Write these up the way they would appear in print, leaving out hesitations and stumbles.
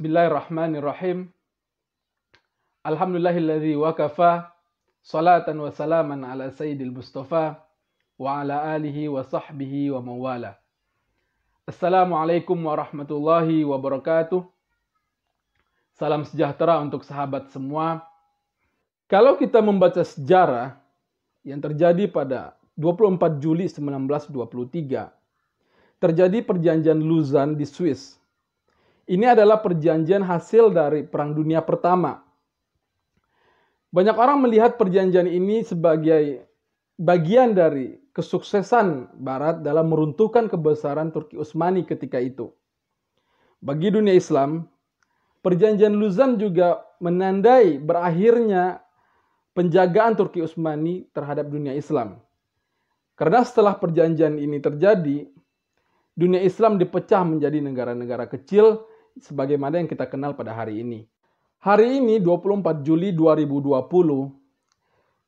Bismillahirrahmanirrahim. Alhamdulillahilladzi wakafa. Salatan wa salaman ala sayyidil mustafa. Wa ala alihi wa sahbihi wa mawala. Assalamualaikum warahmatullahi wabarakatuh. Salam sejahtera untuk sahabat semua. Kalau kita membaca sejarah yang terjadi pada 24 Juli 1923, terjadi perjanjian Lausanne di Swiss. Ini adalah perjanjian hasil dari Perang Dunia Pertama. Banyak orang melihat perjanjian ini sebagai bagian dari kesuksesan Barat dalam meruntuhkan kebesaran Turki Utsmani ketika itu. Bagi dunia Islam, perjanjian Lausanne juga menandai berakhirnya penjagaan Turki Utsmani terhadap dunia Islam. Karena setelah perjanjian ini terjadi, dunia Islam dipecah menjadi negara-negara kecil sebagaimana yang kita kenal pada hari ini. Hari ini 24 Juli 2020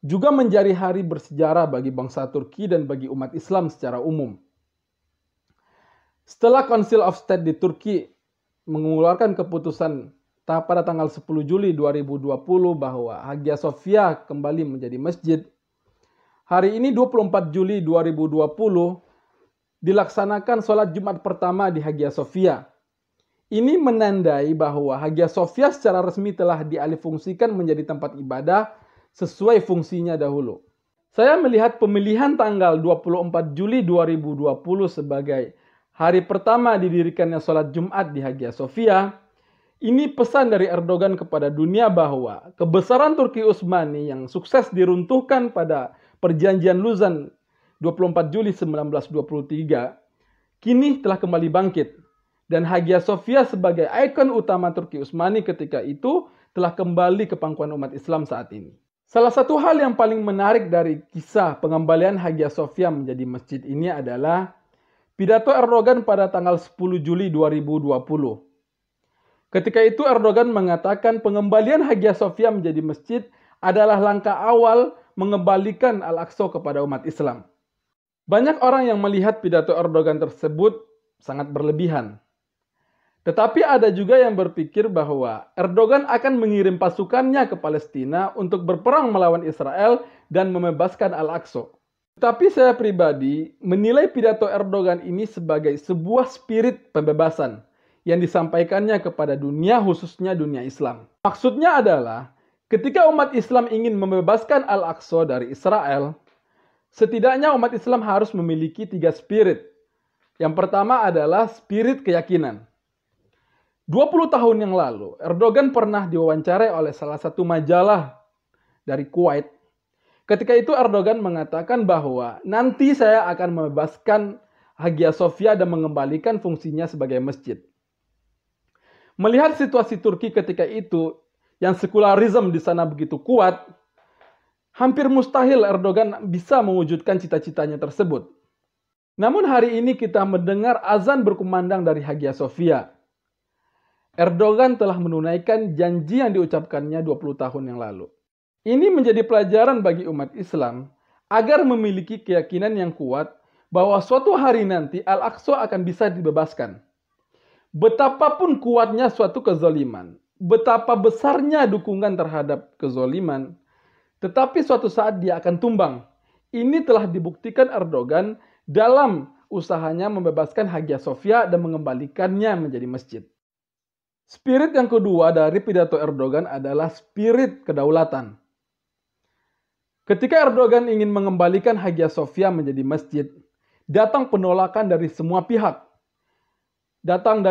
juga menjadi hari bersejarah bagi bangsa Turki dan bagi umat Islam secara umum. Setelah Council of State di Turki mengeluarkan keputusan pada tanggal 10 Juli 2020 bahwa Hagia Sophia kembali menjadi masjid, hari ini 24 Juli 2020 dilaksanakan sholat Jumat pertama di Hagia Sophia. Ini menandai bahwa Hagia Sophia secara resmi telah dialihfungsikan menjadi tempat ibadah sesuai fungsinya dahulu. Saya melihat pemilihan tanggal 24 Juli 2020 sebagai hari pertama didirikannya sholat Jumat di Hagia Sophia. Ini pesan dari Erdogan kepada dunia bahwa kebesaran Turki Utsmani yang sukses diruntuhkan pada perjanjian Lausanne 24 Juli 1923 kini telah kembali bangkit. Dan Hagia Sophia sebagai ikon utama Turki Utsmani ketika itu telah kembali ke pangkuan umat Islam saat ini. Salah satu hal yang paling menarik dari kisah pengembalian Hagia Sophia menjadi masjid ini adalah pidato Erdogan pada tanggal 10 Juli 2020. Ketika itu Erdogan mengatakan pengembalian Hagia Sophia menjadi masjid adalah langkah awal mengembalikan Al-Aqsa kepada umat Islam. Banyak orang yang melihat pidato Erdogan tersebut sangat berlebihan. Tetapi ada juga yang berpikir bahwa Erdogan akan mengirim pasukannya ke Palestina untuk berperang melawan Israel dan membebaskan Al-Aqsa. Tetapi saya pribadi menilai pidato Erdogan ini sebagai sebuah spirit pembebasan yang disampaikannya kepada dunia, khususnya dunia Islam. Maksudnya adalah ketika umat Islam ingin membebaskan Al-Aqsa dari Israel, setidaknya umat Islam harus memiliki 3 spirit. Yang pertama adalah spirit keyakinan. 20 tahun yang lalu, Erdogan pernah diwawancarai oleh salah satu majalah dari Kuwait. Ketika itu Erdogan mengatakan bahwa nanti saya akan membebaskan Hagia Sophia dan mengembalikan fungsinya sebagai masjid. Melihat situasi Turki ketika itu, yang sekularisme di sana begitu kuat, hampir mustahil Erdogan bisa mewujudkan cita-citanya tersebut. Namun hari ini kita mendengar azan berkumandang dari Hagia Sophia. Erdogan telah menunaikan janji yang diucapkannya 20 tahun yang lalu. Ini menjadi pelajaran bagi umat Islam agar memiliki keyakinan yang kuat bahwa suatu hari nanti Al-Aqsa akan bisa dibebaskan. Betapapun kuatnya suatu kezaliman, betapa besarnya dukungan terhadap kezaliman, tetapi suatu saat dia akan tumbang. Ini telah dibuktikan Erdogan dalam usahanya membebaskan Hagia Sophia dan mengembalikannya menjadi masjid. Spirit yang kedua dari pidato Erdogan adalah spirit kedaulatan. Ketika Erdogan ingin mengembalikan Hagia Sophia menjadi masjid, datang penolakan dari semua pihak. Datang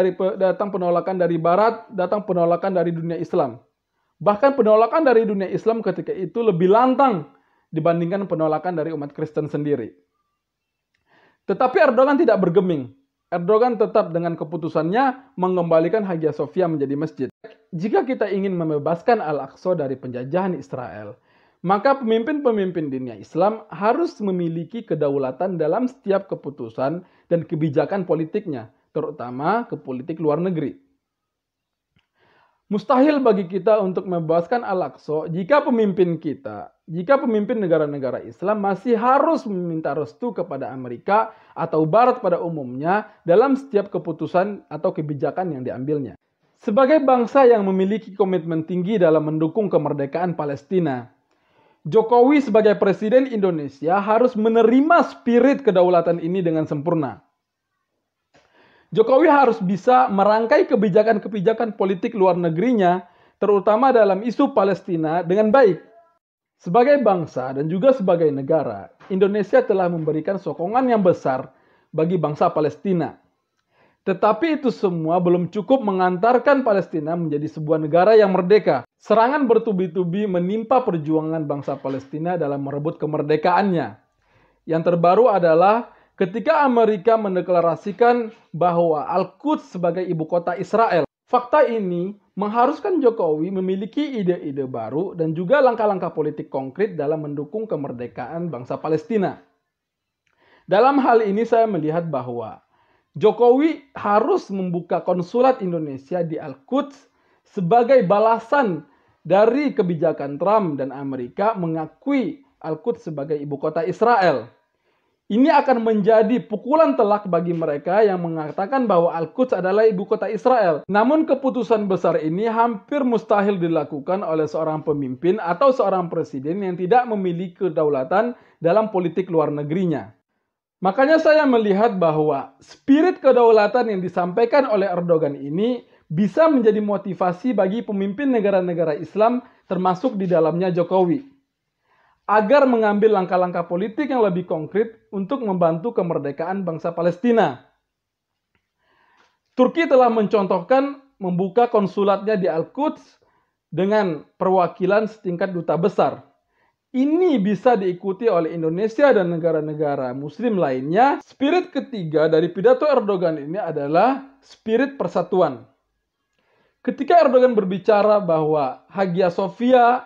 penolakan dari Barat, datang penolakan dari dunia Islam. Bahkan penolakan dari dunia Islam ketika itu lebih lantang dibandingkan penolakan dari umat Kristen sendiri. Tetapi Erdogan tidak bergeming. Erdogan tetap dengan keputusannya mengembalikan Hagia Sophia menjadi masjid. Jika kita ingin membebaskan Al-Aqsa dari penjajahan Israel, maka pemimpin-pemimpin dunia Islam harus memiliki kedaulatan dalam setiap keputusan dan kebijakan politiknya, terutama ke politik luar negeri. Mustahil bagi kita untuk membebaskan Al-Aqsa jika pemimpin negara-negara Islam masih harus meminta restu kepada Amerika atau Barat pada umumnya dalam setiap keputusan atau kebijakan yang diambilnya. Sebagai bangsa yang memiliki komitmen tinggi dalam mendukung kemerdekaan Palestina, Jokowi sebagai Presiden Indonesia harus menerima spirit kedaulatan ini dengan sempurna. Jokowi harus bisa merangkai kebijakan-kebijakan politik luar negerinya, terutama dalam isu Palestina, dengan baik. Sebagai bangsa dan juga sebagai negara, Indonesia telah memberikan sokongan yang besar bagi bangsa Palestina. Tetapi itu semua belum cukup mengantarkan Palestina menjadi sebuah negara yang merdeka. Serangan bertubi-tubi menimpa perjuangan bangsa Palestina dalam merebut kemerdekaannya. Yang terbaru adalah ketika Amerika mendeklarasikan bahwa Al-Quds sebagai ibu kota Israel. Fakta ini mengharuskan Jokowi memiliki ide-ide baru dan juga langkah-langkah politik konkret dalam mendukung kemerdekaan bangsa Palestina. Dalam hal ini saya melihat bahwa Jokowi harus membuka konsulat Indonesia di Al-Quds sebagai balasan dari kebijakan Trump dan Amerika mengakui Al-Quds sebagai ibu kota Israel. Ini akan menjadi pukulan telak bagi mereka yang mengatakan bahwa Al-Quds adalah ibu kota Israel. Namun keputusan besar ini hampir mustahil dilakukan oleh seorang pemimpin atau seorang presiden yang tidak memiliki kedaulatan dalam politik luar negerinya. Makanya saya melihat bahwa spirit kedaulatan yang disampaikan oleh Erdogan ini bisa menjadi motivasi bagi pemimpin negara-negara Islam termasuk di dalamnya Jokowi, agar mengambil langkah-langkah politik yang lebih konkret untuk membantu kemerdekaan bangsa Palestina. Turki telah mencontohkan membuka konsulatnya di Al-Quds dengan perwakilan setingkat duta besar. Ini bisa diikuti oleh Indonesia dan negara-negara Muslim lainnya. Spirit ketiga dari pidato Erdogan ini adalah spirit persatuan. Ketika Erdogan berbicara bahwa Hagia Sophia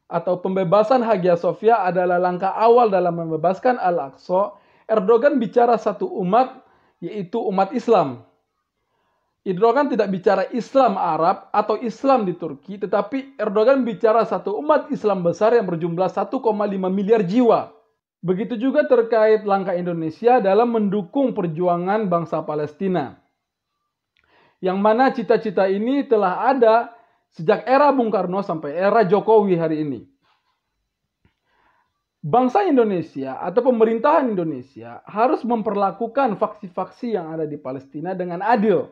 atau pembebasan Hagia Sophia adalah langkah awal dalam membebaskan Al-Aqsa, Erdogan bicara satu umat, yaitu umat Islam. Erdogan tidak bicara Islam Arab atau Islam di Turki, tetapi Erdogan bicara satu umat Islam besar yang berjumlah 1,5 miliar jiwa. Begitu juga terkait langkah Indonesia dalam mendukung perjuangan bangsa Palestina. Yang mana cita-cita ini telah ada sejak era Bung Karno sampai era Jokowi hari ini. Bangsa Indonesia atau pemerintahan Indonesia harus memperlakukan faksi-faksi yang ada di Palestina dengan adil.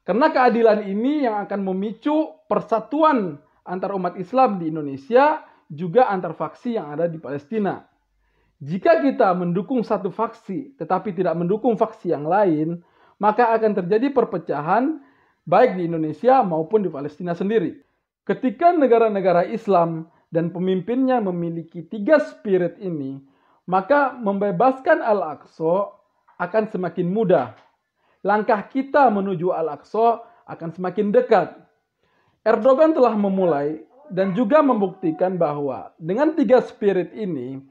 Karena keadilan ini yang akan memicu persatuan antar umat Islam di Indonesia juga antar faksi yang ada di Palestina. Jika kita mendukung satu faksi tetapi tidak mendukung faksi yang lain, maka akan terjadi perpecahan baik di Indonesia maupun di Palestina sendiri. Ketika negara-negara Islam dan pemimpinnya memiliki tiga spirit ini, maka membebaskan Al-Aqsa akan semakin mudah. Langkah kita menuju Al-Aqsa akan semakin dekat. Erdogan telah memulai dan juga membuktikan bahwa dengan tiga spirit ini,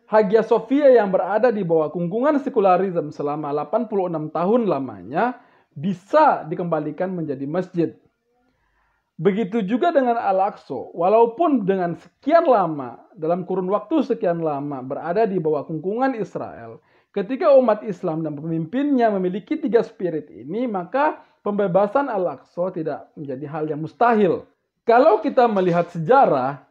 Hagia Sophia yang berada di bawah kungkungan sekularisme selama 86 tahun lamanya bisa dikembalikan menjadi masjid. Begitu juga dengan Al-Aqsa, walaupun dengan sekian lama, dalam kurun waktu sekian lama berada di bawah kungkungan Israel, ketika umat Islam dan pemimpinnya memiliki tiga spirit ini, maka pembebasan Al-Aqsa tidak menjadi hal yang mustahil. Kalau kita melihat sejarah,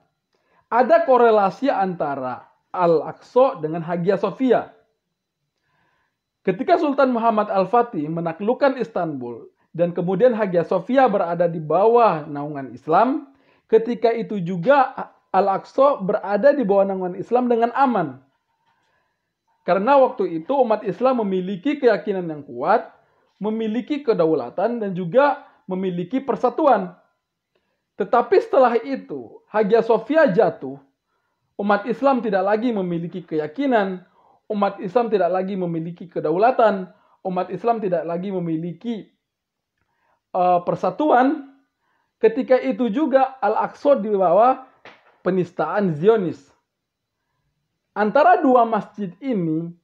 ada korelasi antara Al-Aqsa dengan Hagia Sophia. Ketika Sultan Muhammad Al-Fatih menaklukkan Istanbul dan kemudian Hagia Sophia berada di bawah naungan Islam, ketika itu juga Al-Aqsa berada di bawah naungan Islam dengan aman. Karena waktu itu umat Islam memiliki keyakinan yang kuat, memiliki kedaulatan dan juga memiliki persatuan. Tetapi setelah itu, Hagia Sophia jatuh, umat Islam tidak lagi memiliki keyakinan, umat Islam tidak lagi memiliki kedaulatan, umat Islam tidak lagi memiliki persatuan. Ketika itu juga Al-Aqsa di bawah penistaan Zionis. Antara dua masjid ini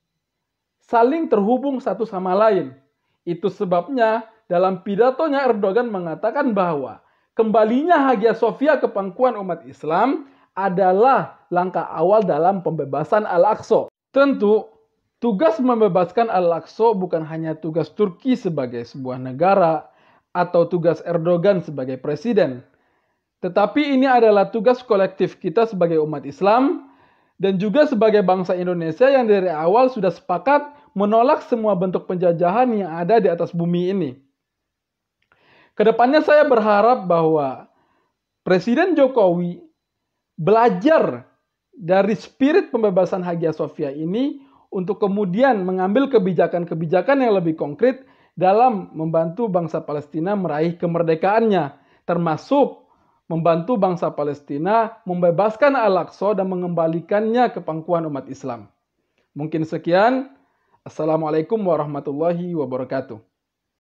saling terhubung satu sama lain. Itu sebabnya dalam pidatonya Erdogan mengatakan bahwa kembalinya Hagia Sophia ke pangkuan umat Islam adalah langkah awal dalam pembebasan Al-Aqsa. Tentu, tugas membebaskan Al-Aqsa bukan hanya tugas Turki sebagai sebuah negara atau tugas Erdogan sebagai presiden. Tetapi ini adalah tugas kolektif kita sebagai umat Islam dan juga sebagai bangsa Indonesia yang dari awal sudah sepakat menolak semua bentuk penjajahan yang ada di atas bumi ini. Kedepannya saya berharap bahwa Presiden Jokowi belajar dari spirit pembebasan Hagia Sophia ini untuk kemudian mengambil kebijakan-kebijakan yang lebih konkret dalam membantu bangsa Palestina meraih kemerdekaannya, termasuk membantu bangsa Palestina membebaskan Al-Aqsa dan mengembalikannya ke pangkuan umat Islam. Mungkin sekian. Assalamualaikum warahmatullahi wabarakatuh.